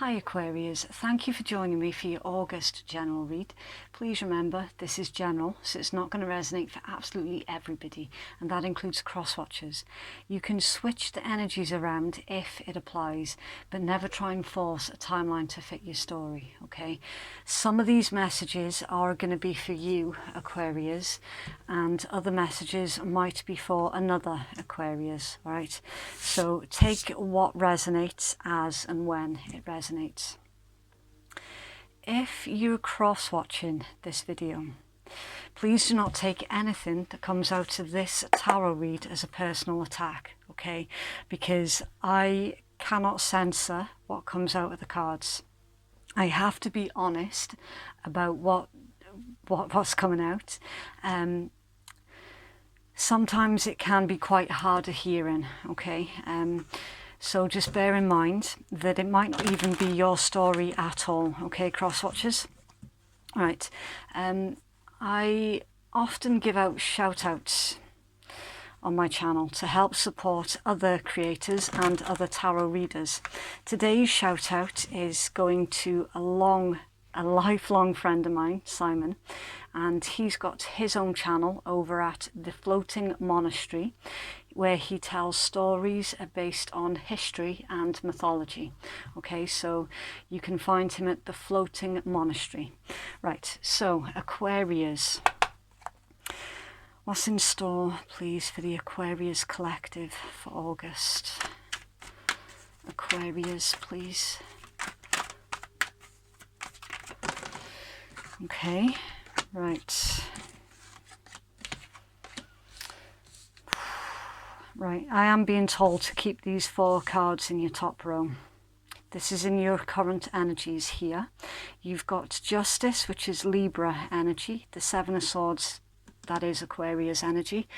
Hi Aquarius, thank you for joining me for your August general read. Please remember this is general, so it's not going to resonate for absolutely everybody, and that includes cross-watchers. You can switch the energies around if it applies, but never try and force a timeline to fit your story, okay? Some of these messages are going to be for you, Aquarius, and other messages might be for another Aquarius, right? So take what resonates as and when it resonates. If you're cross-watching this video, please do not take anything that comes out of this tarot read as a personal attack, okay? Because I cannot censor what comes out of the cards. I have to be honest about what's coming out. Sometimes it can be quite hard of hearing, okay? So just bear in mind that it might not even be your story at all, okay, cross-watchers? Right. I often give out shout-outs on my channel to help support other creators and other tarot readers. Today's shout-out is going to a lifelong friend of mine, Simon, and he's got his own channel over at The Floating Monastery, where he tells stories based on history and mythology. Okay, so you can find him at The Floating Monastery. Right, so Aquarius. What's in store, please, for the Aquarius collective for August? Aquarius, please. Okay, right. Right, I am being told to keep these 4 cards in your top row. This is in your current energies here. You've got Justice, which is Libra energy. The 7 of Swords, that is Aquarius energy.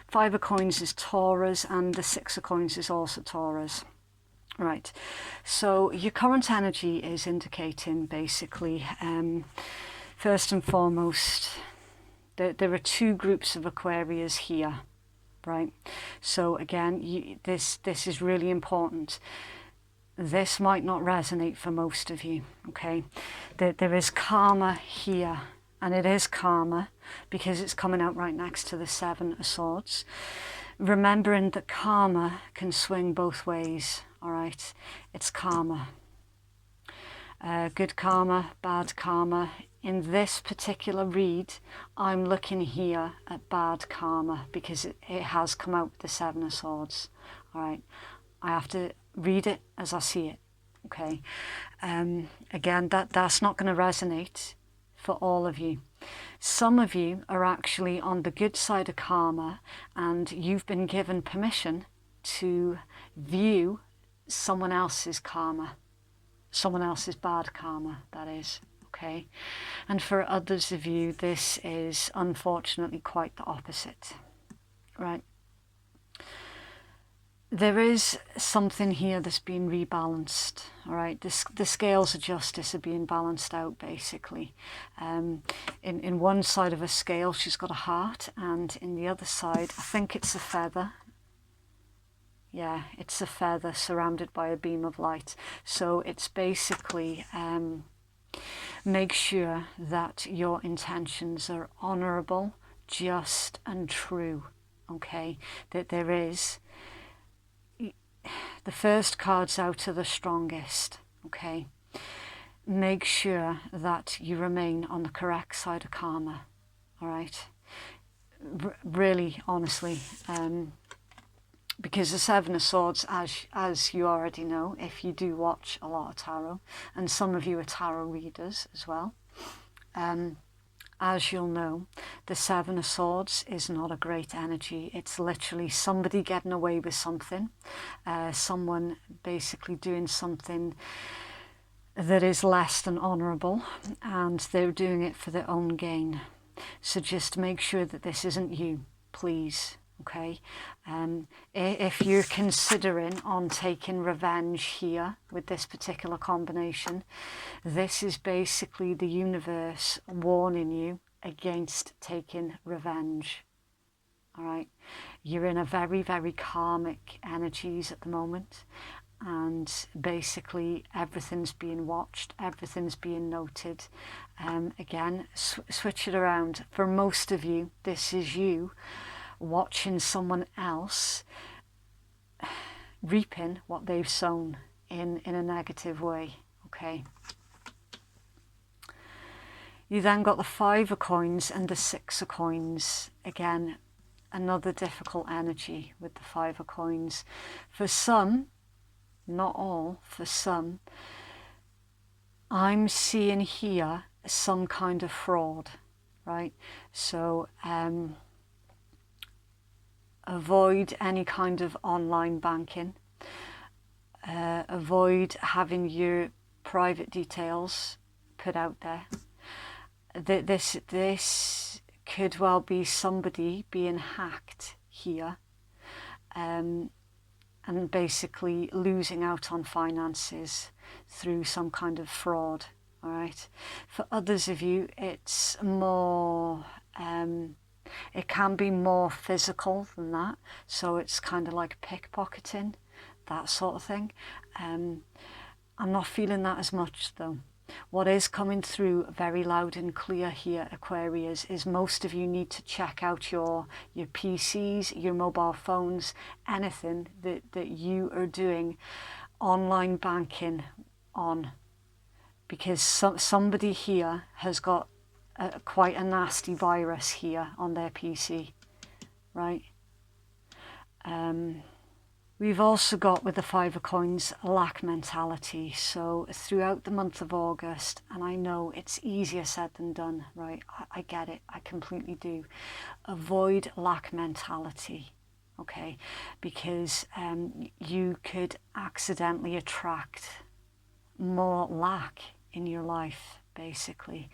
5 of Coins is Taurus, and the 6 of Coins is also Taurus. Right, so your current energy is indicating basically, first and foremost, there are 2 groups of Aquarius here. Right, so again, this is really important. This might not resonate for most of you, okay? There is karma here, and it is karma because it's coming out right next to the 7 of Swords. Remembering that karma can swing both ways, all right? It's karma. Good karma, bad karma. In this particular read, I'm looking here at bad karma because it has come out with the 7 of Swords. All right, I have to read it as I see it. Okay, again, that's not going to resonate for all of you. Some of you are actually on the good side of karma, and you've been given permission to view someone else's karma, someone else's bad karma, that is. Okay, and for others of you, this is unfortunately quite the opposite, right? There is something here that's been rebalanced, all right? The scales of justice are being balanced out, basically. In one side of a scale, she's got a heart, and in the other side, I think it's a feather. Yeah, it's a feather surrounded by a beam of light. So it's basically... make sure that your intentions are honourable, just and true, okay? That there is... The first cards out are the strongest, okay? Make sure that you remain on the correct side of karma, all right? Really, honestly, because the 7 of Swords, as you already know, if you do watch a lot of tarot, and some of you are tarot readers as well, as you'll know, the 7 of Swords is not a great energy. It's literally somebody getting away with something, someone basically doing something that is less than honourable, and they're doing it for their own gain. So just make sure that this isn't you, please. Okay, if you're considering on taking revenge here with this particular combination, this is basically the universe warning you against taking revenge. All right, you're in a very, very karmic energies at the moment, and basically everything's being watched, everything's being noted. Again, switch it around. For most of you, this is you watching someone else reaping what they've sown in a negative way. Okay. You then got the 5 of coins and the 6 of coins. Again, another difficult energy with the 5 of coins. For some, not all, for some, I'm seeing here some kind of fraud, right? So avoid any kind of online banking. Avoid having your private details put out there. This could well be somebody being hacked here, and basically losing out on finances through some kind of fraud. All right. For others of you, it's more, it can be more physical than that. So it's kind of like pickpocketing, that sort of thing. I'm not feeling that as much though. What is coming through very loud and clear here, Aquarius, is most of you need to check out your PCs, your mobile phones, anything that you are doing online banking on, because somebody here has got quite a nasty virus here on their PC, right? We've also got, with the 5 of coins, lack mentality. So throughout the month of August, and I know it's easier said than done, right? I get it, I completely do. Avoid lack mentality, okay? Because you could accidentally attract more lack in your life, basically.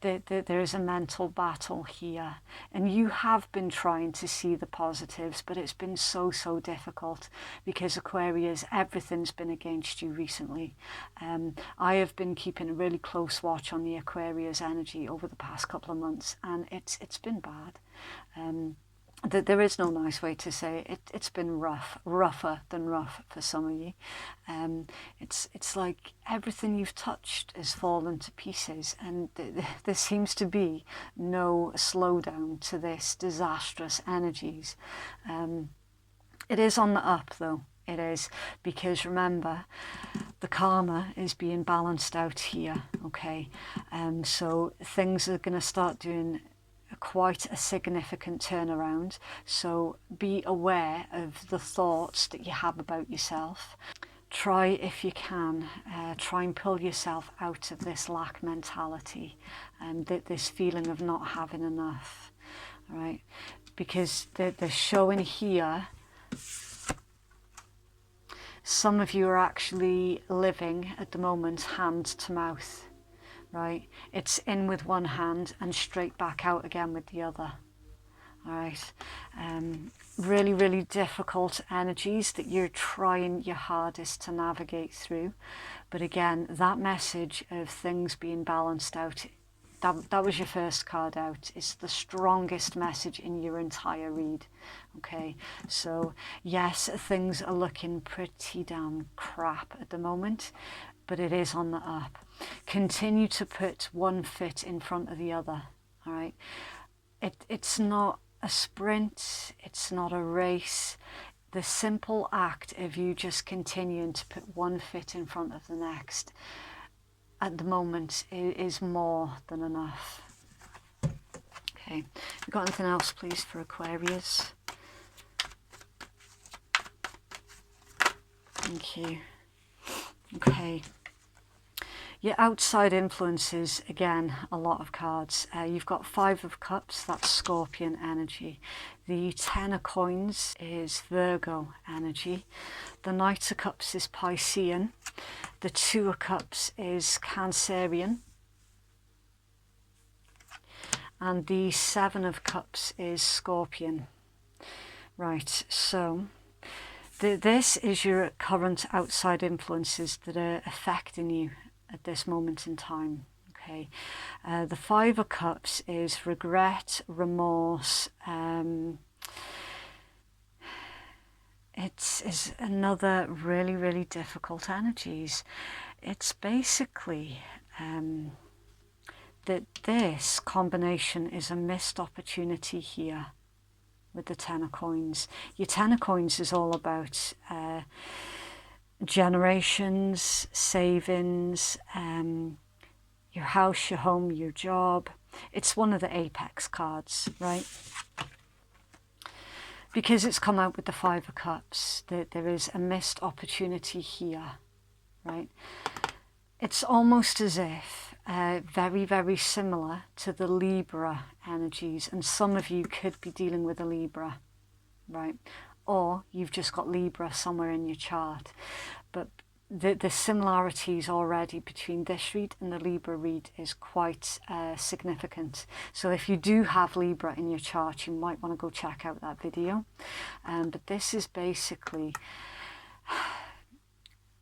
There's a mental battle here, and you have been trying to see the positives, but it's been so difficult because, Aquarius, everything's been against you recently. I have been keeping a really close watch on the Aquarius energy over the past couple of months, and it's been bad. There is no nice way to say it. It's been rougher than rough for some of you. It's like everything you've touched has fallen to pieces, and there seems to be no slowdown to this disastrous energies. It is on the up though. It is, because remember, the karma is being balanced out here. Okay, so things are going to start doing quite a significant turnaround. So be aware of the thoughts that you have about yourself. Try, if you can, try and pull yourself out of this lack mentality and this feeling of not having enough. All right, because they're showing here, some of you are actually living at the moment hand to mouth. Right, it's in with one hand and straight back out again with the other. All right, really difficult energies that you're trying your hardest to navigate through. But again, that message of things being balanced out, that was your first card out. It's the strongest message in your entire read. Okay, so yes, things are looking pretty damn crap at the moment, but it is on the up. Continue to put one foot in front of the other. All right, it's not a sprint, it's not a race. The simple act of you just continuing to put one foot in front of the next at the moment is more than enough. Okay, you got anything else please for Aquarius? Thank you. Okay, your outside influences, again, a lot of cards. You've got 5 of Cups, that's Scorpion energy. The 10 of Coins is Virgo energy. The Knight of Cups is Piscean. The 2 of Cups is Cancerian. And the 7 of Cups is Scorpion. Right, so this is your current outside influences that are affecting you at this moment in time. Okay, the 5 of Cups is regret, remorse. is another really, really difficult energies. It's basically that this combination is a missed opportunity here with the Ten of Coins. Your Ten of Coins is all about generations, savings, your house, your home, your job. It's one of the apex cards, right? Because it's come out with the Five of Cups, there is a missed opportunity here, right? It's almost as if very, very similar to the Libra energies, and some of you could be dealing with a Libra, right? Or you've just got Libra somewhere in your chart. But the similarities already between this read and the Libra read is quite significant. So if you do have Libra in your chart, you might want to go check out that video. But this is basically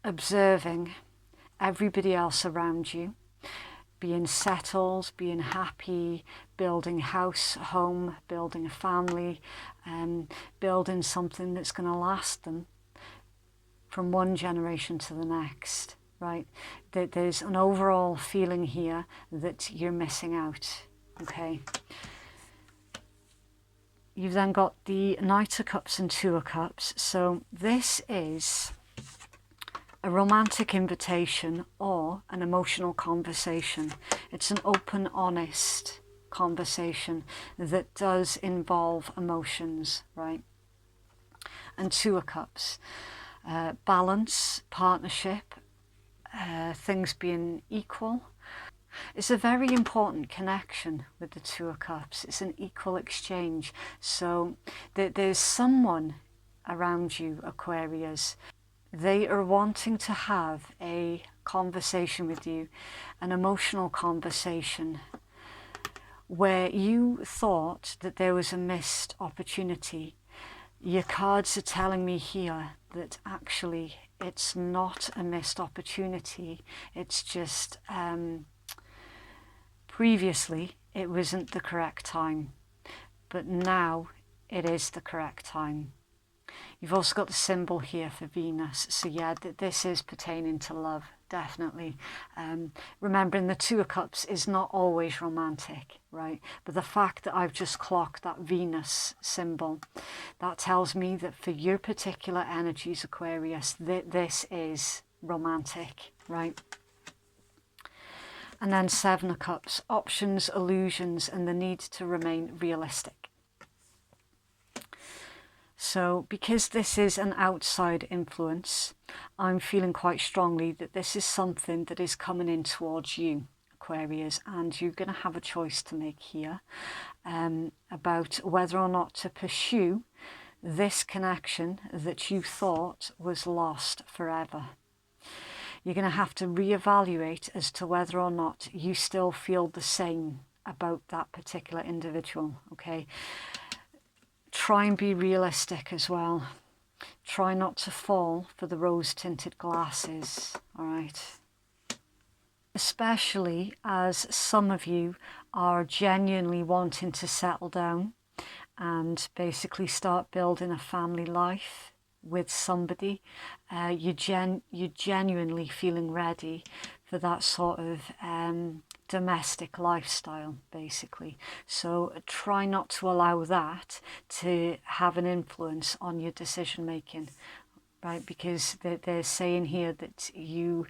observing everybody else around you, being settled, being happy, building house, home, building a family, building something that's going to last them from one generation to the next, right? There's an overall feeling here that you're missing out, okay? You've then got the Knight of Cups and Two of Cups. So this is a romantic invitation or an emotional conversation. It's an open, honest conversation that does involve emotions, right? And Two of Cups. Balance, partnership, things being equal. It's a very important connection with the Two of Cups. It's an equal exchange. So there's someone around you, Aquarius. They are wanting to have a conversation with you, an emotional conversation, where you thought that there was a missed opportunity. Your cards are telling me here that actually it's not a missed opportunity. It's just previously it wasn't the correct time, but now it is the correct time. You've also got the symbol here for Venus. So yeah, this is pertaining to love, definitely. Remembering the Two of Cups is not always romantic, right? But the fact that I've just clocked that Venus symbol, that tells me that for your particular energies, Aquarius, this is romantic, right? And then Seven of Cups, options, illusions, and the need to remain realistic. So because this is an outside influence, I'm feeling quite strongly that this is something that is coming in towards you, Aquarius, and you're going to have a choice to make here about whether or not to pursue this connection that you thought was lost forever. You're going to have to reevaluate as to whether or not you still feel the same about that particular individual, okay? Try and be realistic as well. Try not to fall for the rose-tinted glasses, all right? Especially as some of you are genuinely wanting to settle down and basically start building a family life with somebody. You're genuinely feeling ready for that sort of domestic lifestyle, basically. So try not to allow that to have an influence on your decision making, right? Because they're saying here that you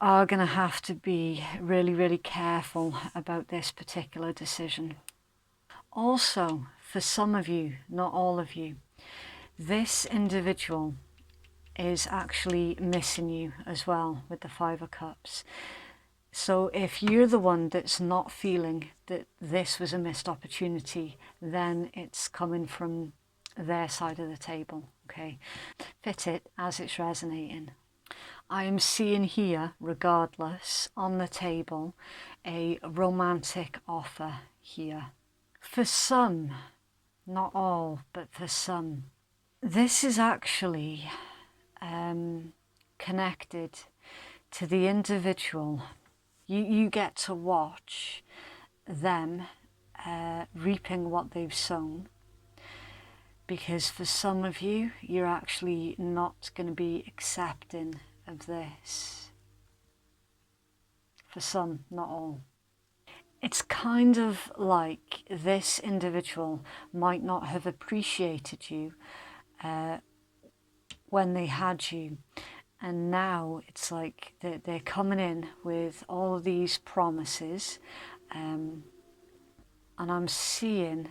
are going to have to be really, really careful about this particular decision. Also, for some of you, not all of you, this individual is actually missing you as well with the Five of Cups. So if you're the one that's not feeling that this was a missed opportunity, then it's coming from their side of the table, okay? Fit it as it's resonating. I am seeing here, regardless, on the table, a romantic offer here. For some, not all, but for some. This is actually connected to the individual. You get to watch them reaping what they've sown, because for some of you, you're actually not going to be accepting of this. For some, not all. It's kind of like this individual might not have appreciated you when they had you. And now it's like they're coming in with all of these promises. And I'm seeing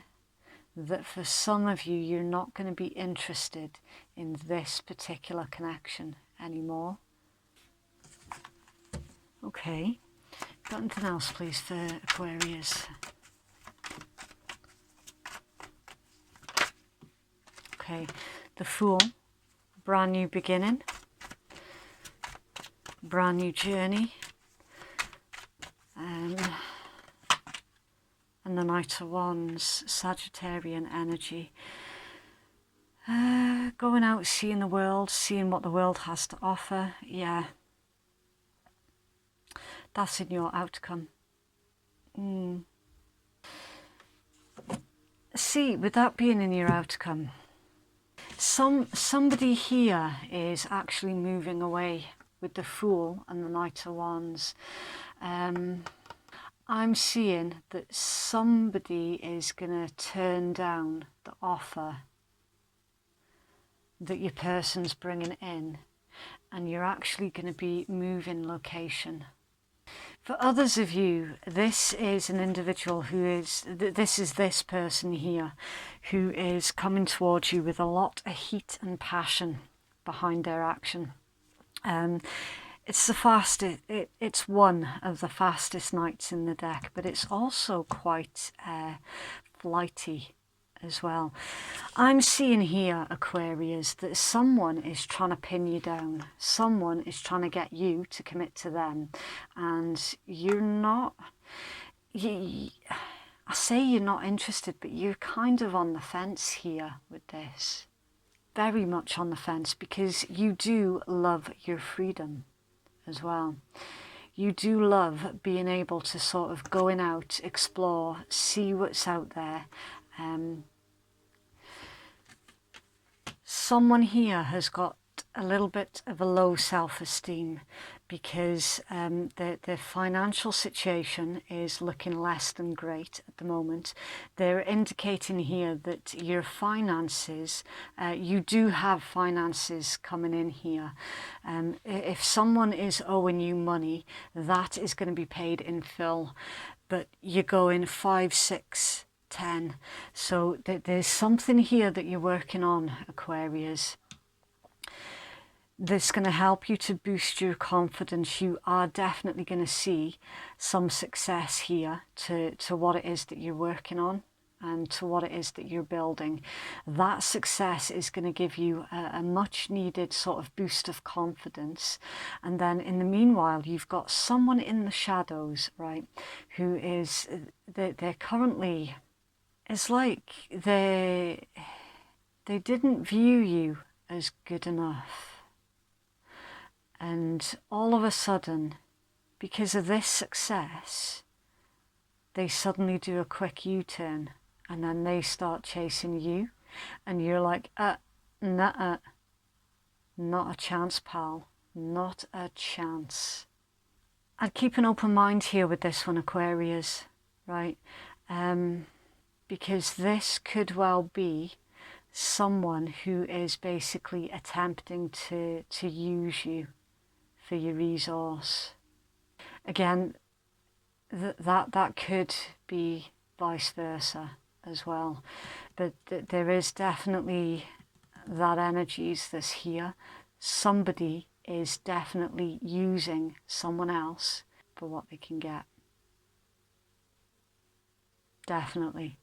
that for some of you, you're not going to be interested in this particular connection anymore. Okay. Got anything else, please, for Aquarius? Okay. The Fool. Brand new beginning. Brand new journey. And the Knight of Wands, Sagittarian energy. Going out, seeing the world, seeing what the world has to offer. Yeah. That's in your outcome. See, with that being in your outcome, somebody here is actually moving away with the Fool and the Knight of Wands. I'm seeing that somebody is going to turn down the offer that your person's bringing in, and you're actually going to be moving location. For others of you, this is an individual who is, this person here, who is coming towards you with a lot of heat and passion behind their action. It's the fastest, it's one of the fastest knights in the deck, but it's also quite flighty as well. I'm seeing here, Aquarius, that someone is trying to pin you down. Someone is trying to get you to commit to them. And you're not, I say you're not interested, but you're kind of on the fence here with this. Very much on the fence, because you do love your freedom as well. You do love being able to sort of going out, explore, see what's out there. Someone here has got a little bit of a low self-esteem because their financial situation is looking less than great at the moment. They're indicating here that your finances, you do have finances coming in here. If someone is owing you money, that is going to be paid in full, but you're going 5, 6, 10. So there's something here that you're working on, Aquarius, that's going to help you to boost your confidence. You are definitely going to see some success here to what it is that you're working on and to what it is that you're building. That success is going to give you a much needed sort of boost of confidence. And then in the meanwhile, you've got someone in the shadows, right, who is, they're currently, it's like they didn't view you as good enough. And all of a sudden, because of this success, they suddenly do a quick U-turn, and then they start chasing you, and you're like, nuh-uh, not a chance, pal, not a chance. I'd keep an open mind here with this one, Aquarius, right? Because this could well be someone who is basically attempting to use you for your resource. Again, that could be vice versa as well. But there is definitely that energies that's here. Somebody is definitely using someone else for what they can get. Definitely.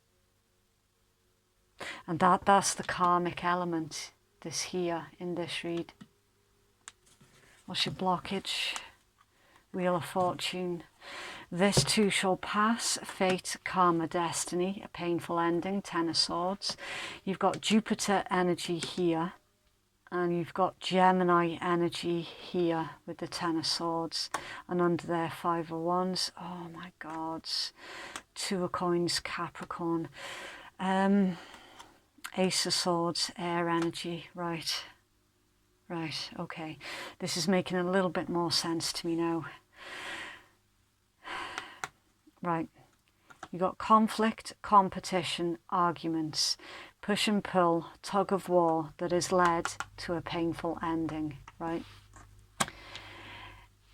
And that's the karmic element that's here in this read. What's your blockage? Wheel of Fortune. This too shall pass. Fate, karma, destiny, a painful ending, 10 of Swords. You've got Jupiter energy here. And you've got Gemini energy here with the 10 of Swords. And under there, 5 of Wands. Oh my God. 2 of Coins, Capricorn. Ace of Swords, air energy, right. Right, okay. This is making a little bit more sense to me now. Right. You got conflict, competition, arguments, push and pull, tug of war that has led to a painful ending, right?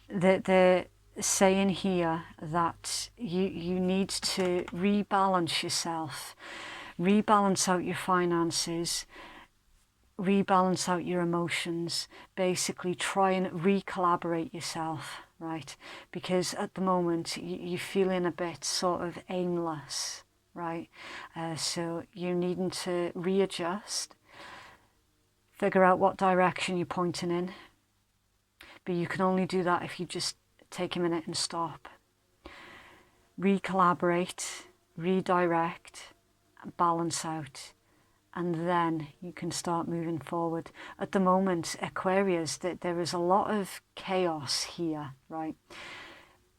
They're saying here that you need to rebalance yourself, rebalance out your finances, rebalance out your emotions, basically try and re-collaborate yourself, right? Because at the moment you're feeling a bit sort of aimless, right? So you're needing to readjust, figure out what direction you're pointing in, but you can only do that if you just take a minute and stop, re-collaborate, redirect, balance out, and then you can start moving forward. At the moment, Aquarius, there is a lot of chaos here, right?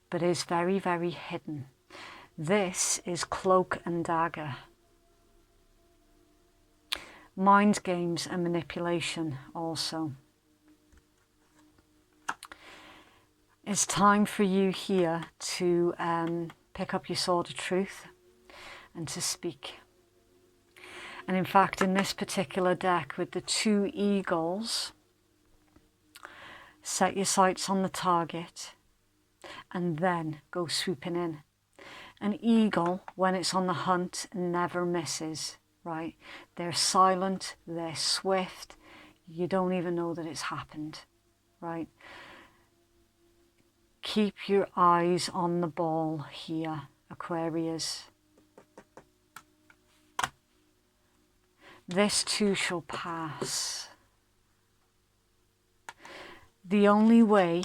But it's very, very hidden. This is cloak and dagger. Mind games and manipulation also. It's time for you here to pick up your sword of truth and to speak. And in fact, in this particular deck with the 2 eagles, set your sights on the target and then go swooping in. An eagle, when it's on the hunt, never misses, right? They're silent, they're swift, you don't even know that it's happened, right? Keep your eyes on the ball here, Aquarius. This too shall pass. The only way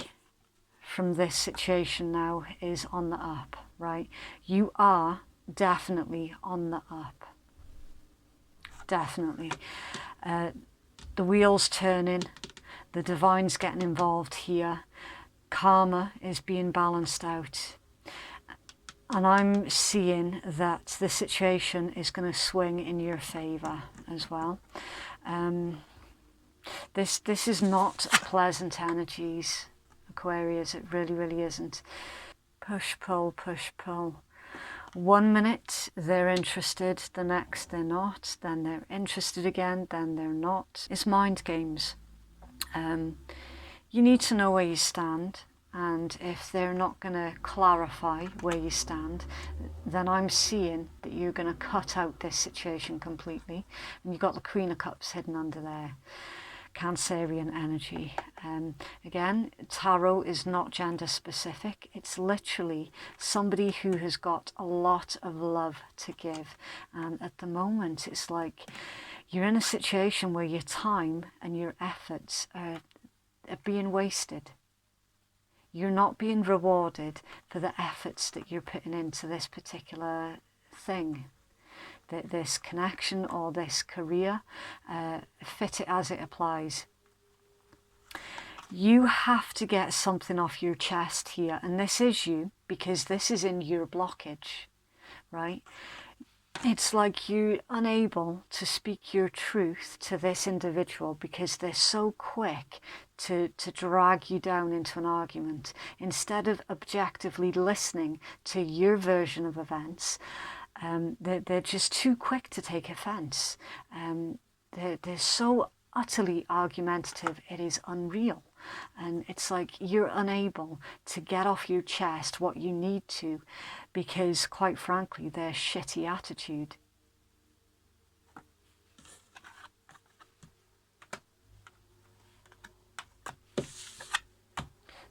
from this situation now is on the up, right? You are definitely on the up. Definitely. The wheel's turning. The divine's getting involved here. Karma is being balanced out. And I'm seeing that the situation is going to swing in your favour as well. This is not a pleasant energies, Aquarius. It really, really isn't. Push, pull, push, pull. 1 minute they're interested, the next they're not, then they're interested again, then they're not. It's mind games. You need to know where you stand. And if they're not going to clarify where you stand, then I'm seeing that you're going to cut out this situation completely. And you've got the Queen of Cups hidden under there. Cancerian energy. Again, tarot is not gender specific. It's literally somebody who has got a lot of love to give. And at the moment, it's like you're in a situation where your time and your efforts are being wasted. You're not being rewarded for the efforts that you're putting into this particular thing, this connection or this career. Fit it as it applies. You have to get something off your chest here, and this is you, because this is in your blockage, right? It's like you're unable to speak your truth to this individual because they're so quick to drag you down into an argument. Instead of objectively listening to your version of events, they're just too quick to take offence. They're so utterly argumentative, it is unreal. And it's like you're unable to get off your chest what you need to, because quite frankly, their shitty attitude.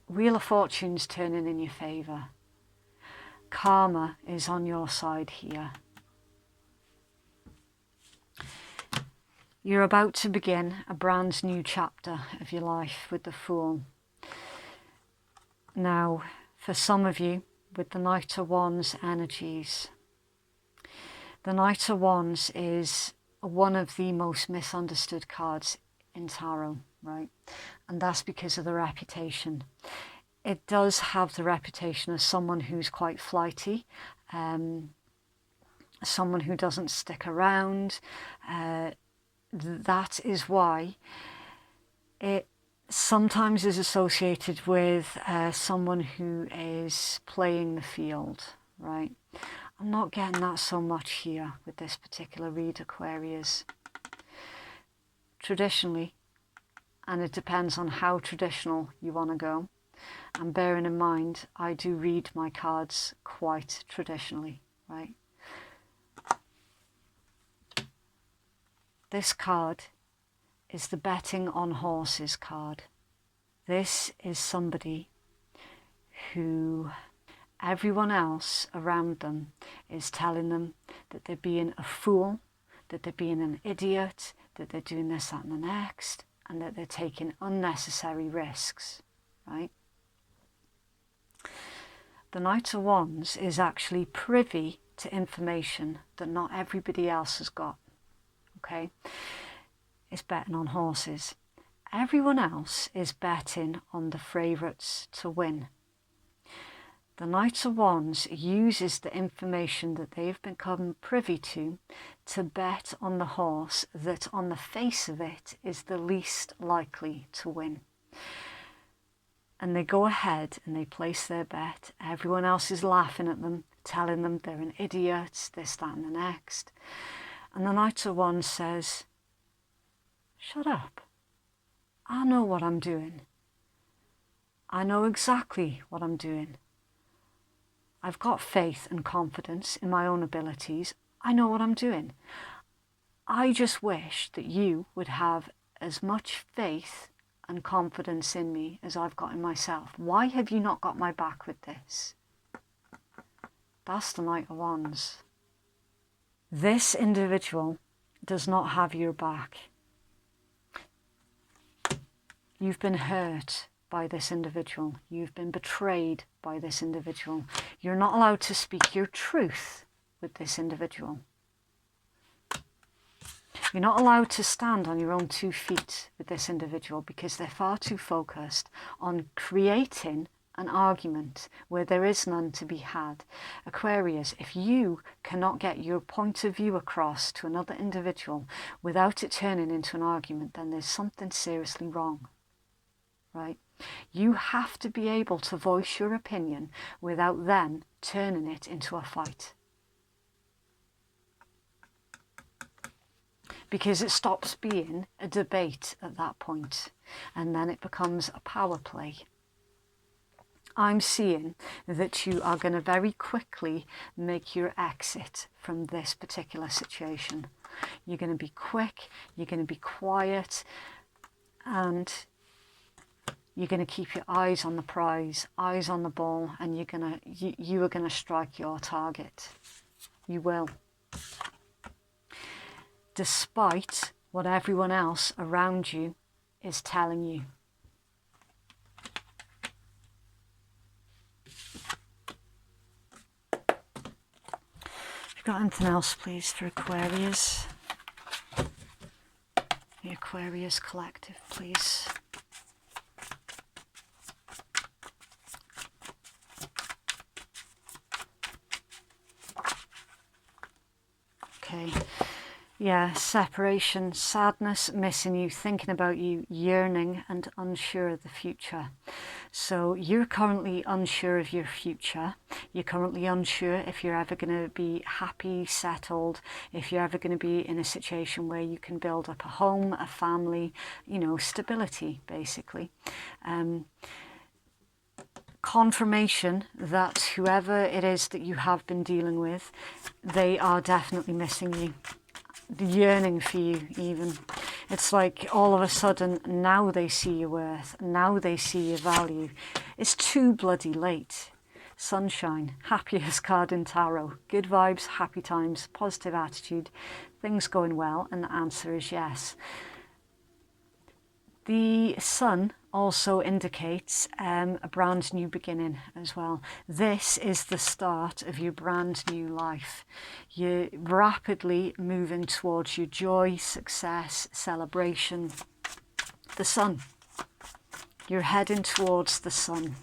Wheel of Fortune's turning in your favour. Karma is on your side here. You're about to begin a brand new chapter of your life with the Fool. Now, for some of you, with the Knight of Wands energies, the Knight of Wands is one of the most misunderstood cards in tarot, right? And that's because of the reputation. It does have the reputation as someone who's quite flighty, someone who doesn't stick around. That is why it sometimes is associated with someone who is playing the field, right? I'm not getting that so much here with this particular read, Aquarius. Traditionally, and it depends on how traditional you want to go, and bearing in mind I do read my cards quite traditionally, right? This card is the betting on horses card. This is somebody who everyone else around them is telling them that they're being a fool, that they're being an idiot, that they're doing this, that and the next, and that they're taking unnecessary risks, right? The Knight of Wands is actually privy to information that not everybody else has got, okay? It's betting on horses. Everyone else is betting on the favourites to win. The Knight of Wands uses the information that they've become privy to bet on the horse that on the face of it is the least likely to win. And they go ahead and they place their bet. Everyone else is laughing at them, telling them they're an idiot, this, that and the next. And the Knight of Wands says, shut up. I know what I'm doing. I know exactly what I'm doing. I've got faith and confidence in my own abilities. I know what I'm doing. I just wish that you would have as much faith and confidence in me as I've got in myself. Why have you not got my back with this? That's the Knight of Wands. This individual does not have your back. You've been hurt by this individual. You've been betrayed by this individual. You're not allowed to speak your truth with this individual. You're not allowed to stand on your own 2 feet with this individual because they're far too focused on creating an argument where there is none to be had. Aquarius, if you cannot get your point of view across to another individual without it turning into an argument, then there's something seriously wrong, right? You have to be able to voice your opinion without then turning it into a fight. Because it stops being a debate at that point, and then it becomes a power play. I'm seeing that you are going to very quickly make your exit from this particular situation. You're going to be quick, you're going to be quiet, and you're going to keep your eyes on the prize, eyes on the ball, and you are going to strike your target. You will. Despite what everyone else around you is telling you. Have you got anything else, please, for Aquarius? The Aquarius Collective, please. Okay. Yeah, separation, sadness, missing you, thinking about you, yearning and unsure of the future. So you're currently unsure of your future. You're currently unsure if you're ever going to be happy, settled, if you're ever going to be in a situation where you can build up a home, a family, you know, stability, basically. Confirmation that whoever it is that you have been dealing with, they are definitely missing you. Yearning for you even. It's like all of a sudden now they see your worth, now they see your value. It's too bloody late. Sunshine, happiest card in tarot. Good vibes, happy times, positive attitude, things going well, and the answer is yes. The sun also indicates a brand new beginning as well. This is the start of your brand new life. You're rapidly moving towards your joy, success, celebration. The sun. You're heading towards the sun.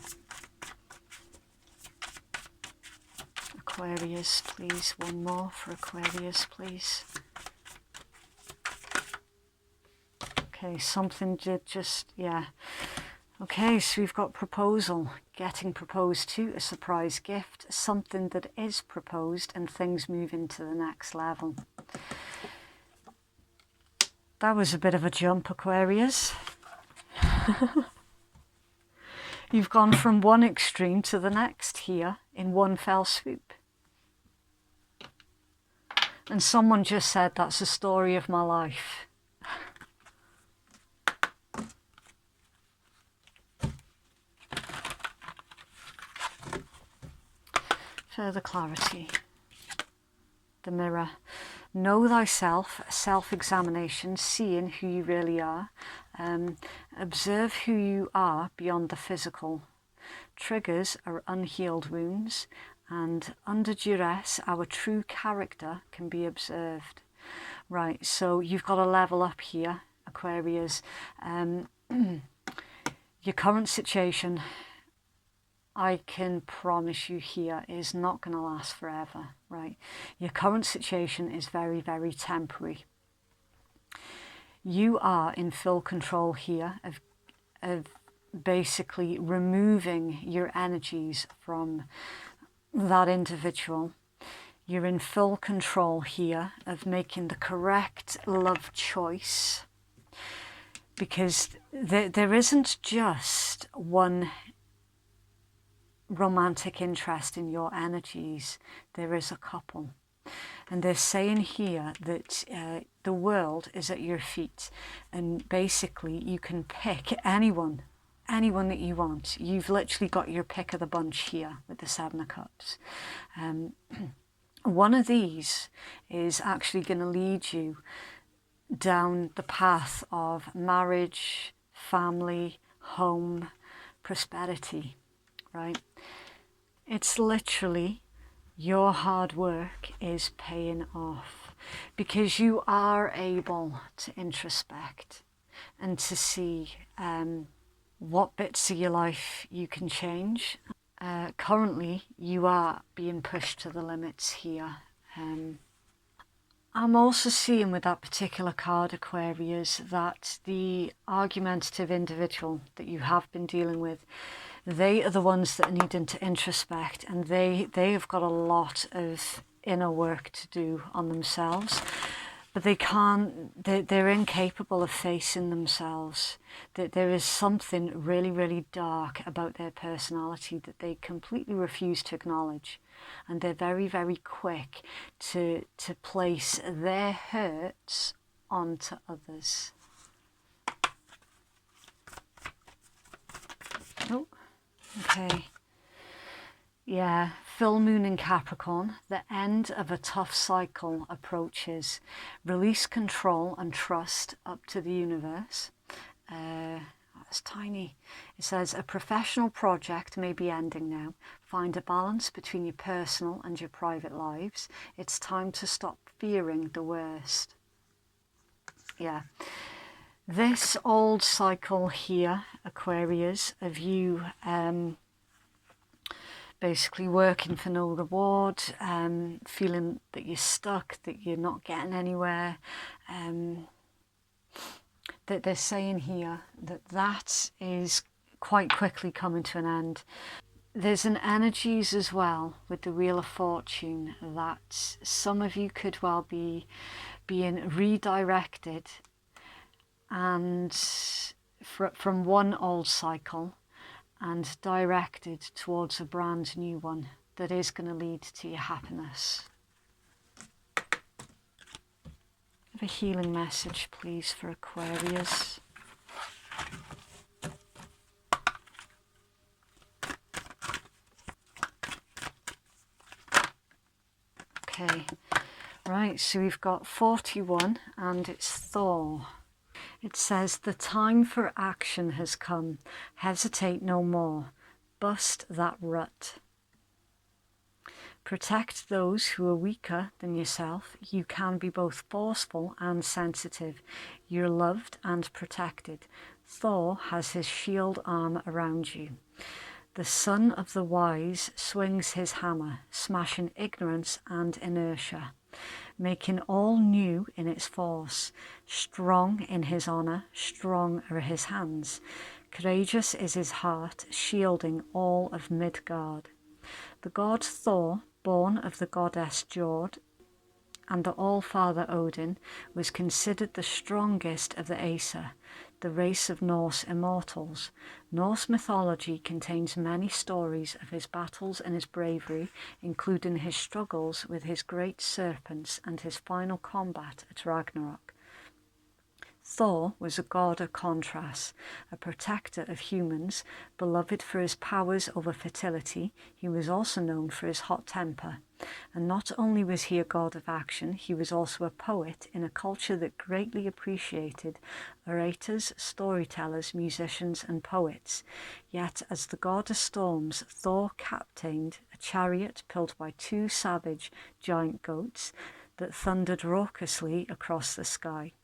Aquarius, please. One more for Aquarius, please. Okay, something did just, yeah. Okay, so we've got proposal, getting proposed to, a surprise gift, something that is proposed, and things move into the next level. That was a bit of a jump, Aquarius. You've gone from one extreme to the next here in one fell swoop. And someone just said, that's the story of my life. Further clarity. The mirror. Know thyself, self-examination, seeing who you really are. Observe who you are beyond the physical. Triggers are unhealed wounds, and under duress, our true character can be observed. Right, so you've got to level up here, Aquarius. Your current situation, I can promise you here, is not going to last forever, right? Your current situation is very, very temporary. You are in full control here of basically removing your energies from that individual. You're in full control here of making the correct love choice, because there isn't just one romantic interest in your energies. There is a couple, and they're saying here that the world is at your feet, and basically you can pick anyone that you want. You've literally got your pick of the bunch here with the Seven of Cups. One of these is actually going to lead you down the path of marriage, family, home, prosperity, right? It's literally your hard work is paying off, because you are able to introspect and to see what bits of your life you can change. Currently, you are being pushed to the limits here. I'm also seeing with that particular card, Aquarius, that the argumentative individual that you have been dealing with, they are the ones that are needing to introspect, and they have got a lot of inner work to do on themselves, but they can't, they're incapable of facing themselves. That there is something really, really dark about their personality that they completely refuse to acknowledge, and they're very, very quick to place their hurts onto others. Oh. Okay, yeah, full moon in Capricorn, the end of a tough cycle approaches. Release control and trust up to the universe. That's tiny. It says, a professional project may be ending now. Find a balance between your personal and your private lives. It's time to stop fearing the worst. Yeah. This old cycle here, Aquarius, of you basically working for no reward, feeling that you're stuck, that you're not getting anywhere, that they're saying here that is quite quickly coming to an end. There's an energies as well with the Wheel of Fortune that some of you could well be being redirected and from one old cycle and directed towards a brand new one that is going to lead to your happiness. Have a healing message, please, for Aquarius. Okay, right, so we've got 41 and it's Thor. It says, the time for action has come. Hesitate no more. Bust that rut. Protect those who are weaker than yourself. You can be both forceful and sensitive. You're loved and protected. Thor has his shield arm around you. The son of the wise swings his hammer, smashing ignorance and inertia, making all new in its force. Strong in his honour, strong are his hands. Courageous is his heart, shielding all of Midgard. The god Thor, born of the goddess Jord, and the All-Father Odin, was considered the strongest of the Aesir, the race of Norse immortals. Norse mythology contains many stories of his battles and his bravery, including his struggles with his great serpents and his final combat at Ragnarok. Thor was a god of contrasts, a protector of humans, beloved for his powers over fertility. He was also known for his hot temper. And not only was he a god of action, he was also a poet in a culture that greatly appreciated orators, storytellers, musicians, and poets. Yet, as the god of storms, Thor captained a chariot pulled by two savage giant goats that thundered raucously across the sky.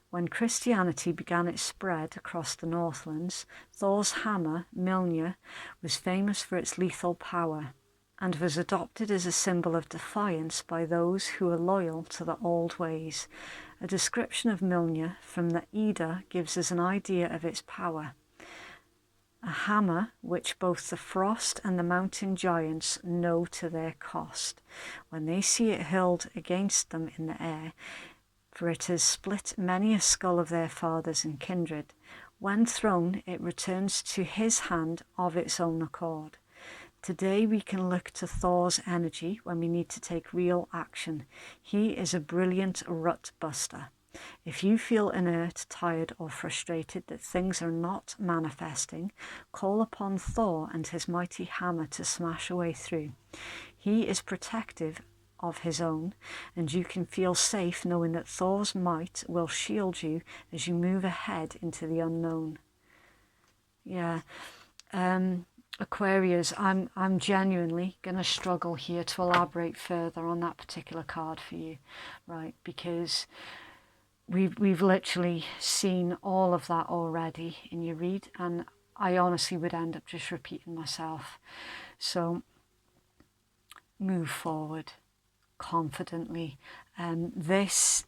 When Christianity began its spread across the Northlands, Thor's hammer, Mjolnir, was famous for its lethal power and was adopted as a symbol of defiance by those who were loyal to the old ways. A description of Mjolnir from the Edda gives us an idea of its power. A hammer which both the frost and the mountain giants know to their cost. When they see it hurled against them in the air, for it has split many a skull of their fathers and kindred. When thrown, it returns to his hand of its own accord. Today we can look to Thor's energy when we need to take real action. He is a brilliant rut buster. If you feel inert, tired, or frustrated that things are not manifesting, call upon Thor and his mighty hammer to smash a way through. He is protective of his own, and you can feel safe knowing that Thor's might will shield you as you move ahead into the unknown. Aquarius, I'm genuinely going to struggle here to elaborate further on that particular card for you, right? Because we've literally seen all of that already in your read, and I honestly would end up just repeating myself. So move forward confidently. This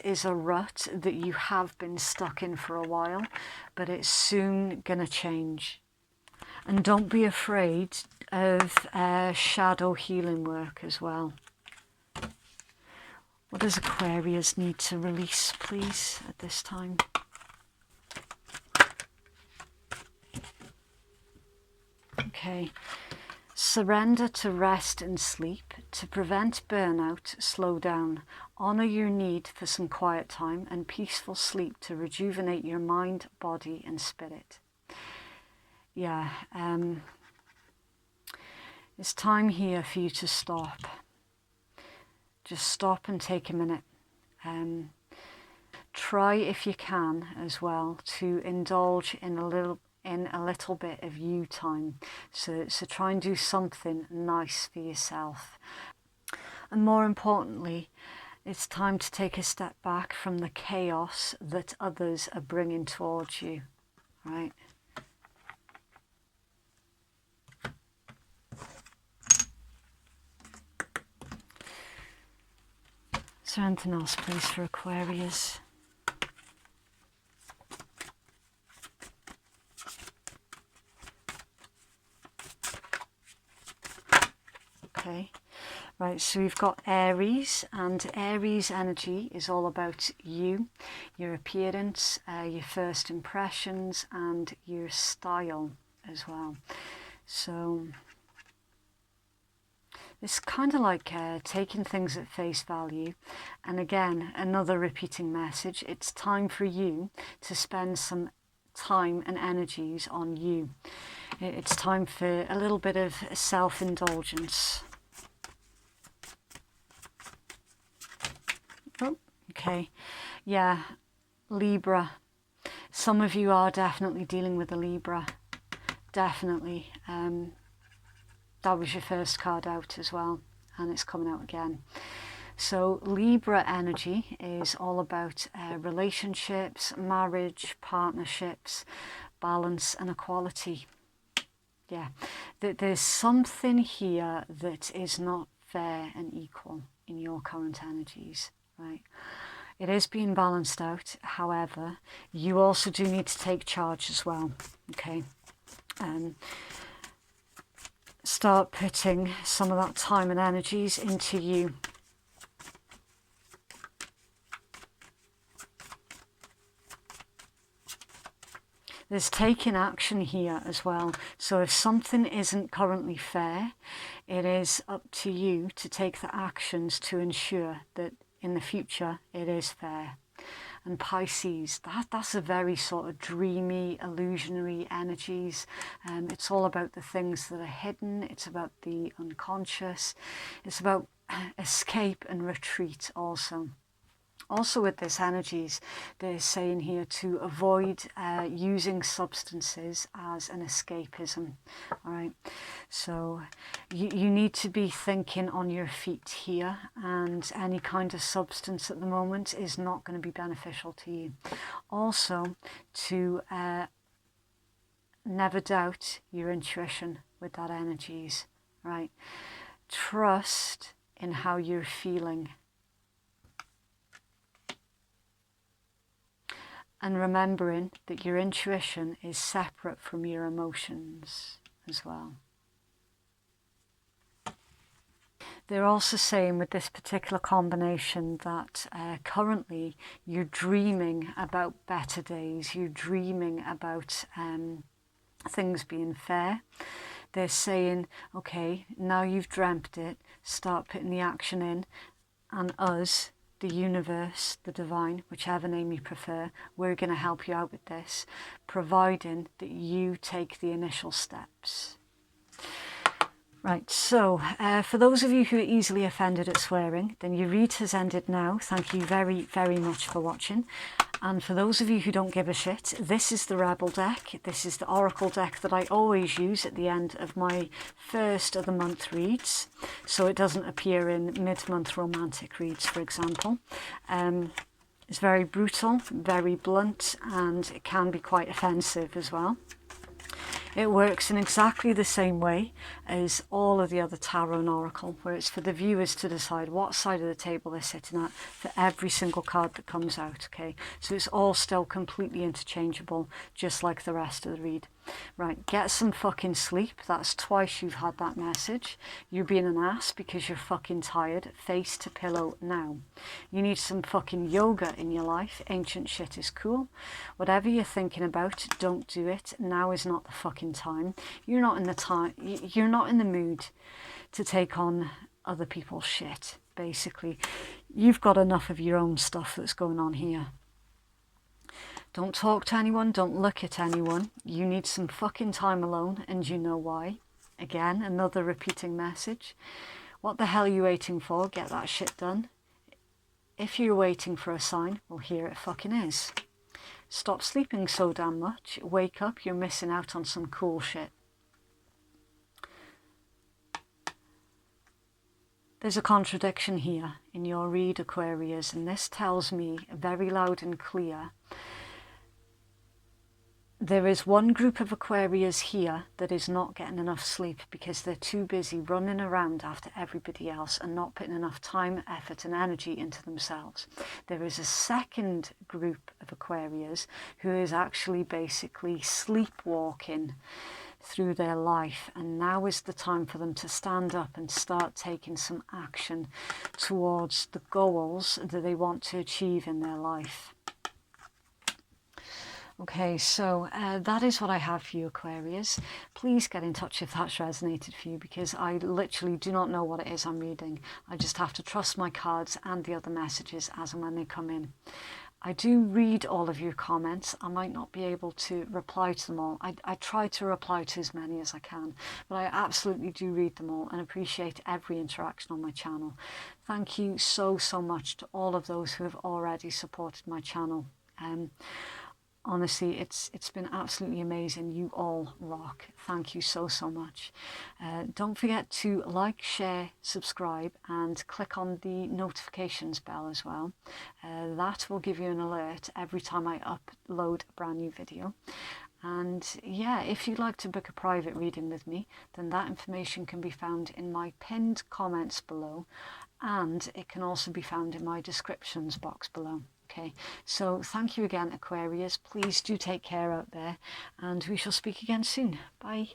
is a rut that you have been stuck in for a while, but it's soon gonna change. And don't be afraid of shadow healing work as well. What does Aquarius need to release, please, at this time? Okay. Surrender to rest and sleep. To prevent burnout, slow down. Honour your need for some quiet time and peaceful sleep to rejuvenate your mind, body and spirit. It's time here for you to stop. Just stop and take a minute. Try, if you can, as well, to indulge in a little bit of you time. So try and do something nice for yourself. And more importantly, it's time to take a step back from the chaos that others are bringing towards you, right? Is there anything else, please, for Aquarius? Okay, right, so we've got Aries, and Aries energy is all about you, your appearance, your first impressions, and your style as well. So it's kind of like taking things at face value. And again, another repeating message, it's time for you to spend some time and energies on you. It's time for a little bit of self-indulgence. Oh, okay. Yeah, Libra. Some of you are definitely dealing with a Libra. Definitely. That was your first card out as well, and it's coming out again. So Libra energy is all about relationships, marriage, partnerships, balance and equality. Yeah, there's something here that is not fair and equal in your current energies, right? It is being balanced out. However, you also do need to take charge as well, okay? Start putting some of that time and energies into you. There's taking action here as well. So if something isn't currently fair, it is up to you to take the actions to ensure that in the future it is fair. And Pisces, that's a very sort of dreamy, illusionary energies. It's all about the things that are hidden. It's about the unconscious. It's about escape and retreat also. Also with this energies, they're saying here to avoid using substances as an escapism, all right? So you need to be thinking on your feet here, and any kind of substance at the moment is not going to be beneficial to you. Also, to never doubt your intuition with that energies, right? Trust in how you're feeling. And remembering that your intuition is separate from your emotions as well. They're also saying with this particular combination that currently you're dreaming about better days. You're dreaming about things being fair. They're saying, okay, now you've dreamt it, start putting the action in, and us, the universe, the divine, whichever name you prefer, we're going to help you out with this, providing that you take the initial steps. Right, so for those of you who are easily offended at swearing, then your read has ended now. Thank you very, very much for watching. And for those of you who don't give a shit, this is the Rebel deck. This is the Oracle deck that I always use at the end of my first of the month reads, so it doesn't appear in mid-month romantic reads, for example. It's very brutal, very blunt, and it can be quite offensive as well. It works in exactly the same way as all of the other tarot and oracle, where it's for the viewers to decide what side of the table they're sitting at for every single card that comes out, okay? So it's all still completely interchangeable, just like the rest of the read. Right, get some fucking sleep. That's twice you've had that message. You're being an ass because you're fucking tired. Face to pillow now. You need some fucking yoga in your life. Ancient shit is cool. Whatever you're thinking about, don't do it. Now is not the fucking time. You're not in the mood to take on other people's shit, basically. You've got enough of your own stuff that's going on here. Don't talk to anyone, don't look at anyone. You need some fucking time alone, and you know why. Again, another repeating message. What the hell are you waiting for? Get that shit done. If you're waiting for a sign, well, here it fucking is. Stop sleeping so damn much. Wake up, you're missing out on some cool shit. There's a contradiction here in your read, Aquarius, and this tells me very loud and clear. There is one group of Aquarius here that is not getting enough sleep because they're too busy running around after everybody else and not putting enough time, effort and energy into themselves. There is a second group of Aquarius who is actually basically sleepwalking through their life, and now is the time for them to stand up and start taking some action towards the goals that they want to achieve in their life. Okay, so that is what I have for you, Aquarius. Please get in touch if that's resonated for you, because I literally do not know what it is I'm reading. I just have to trust my cards and the other messages as and when they come in. I do read all of your comments. I might not be able to reply to them all. I try to reply to as many as I can, but I absolutely do read them all and appreciate every interaction on my channel. Thank you so, so much to all of those who have already supported my channel. Honestly, it's been absolutely amazing. You all rock. Thank you so, so much. Don't forget to like, share, subscribe, and click on the notifications bell as well. That will give you an alert every time I upload a brand new video. And yeah, if you'd like to book a private reading with me, then that information can be found in my pinned comments below, and it can also be found in my descriptions box below. Okay, so thank you again, Aquarius. Please do take care out there, and we shall speak again soon. Bye.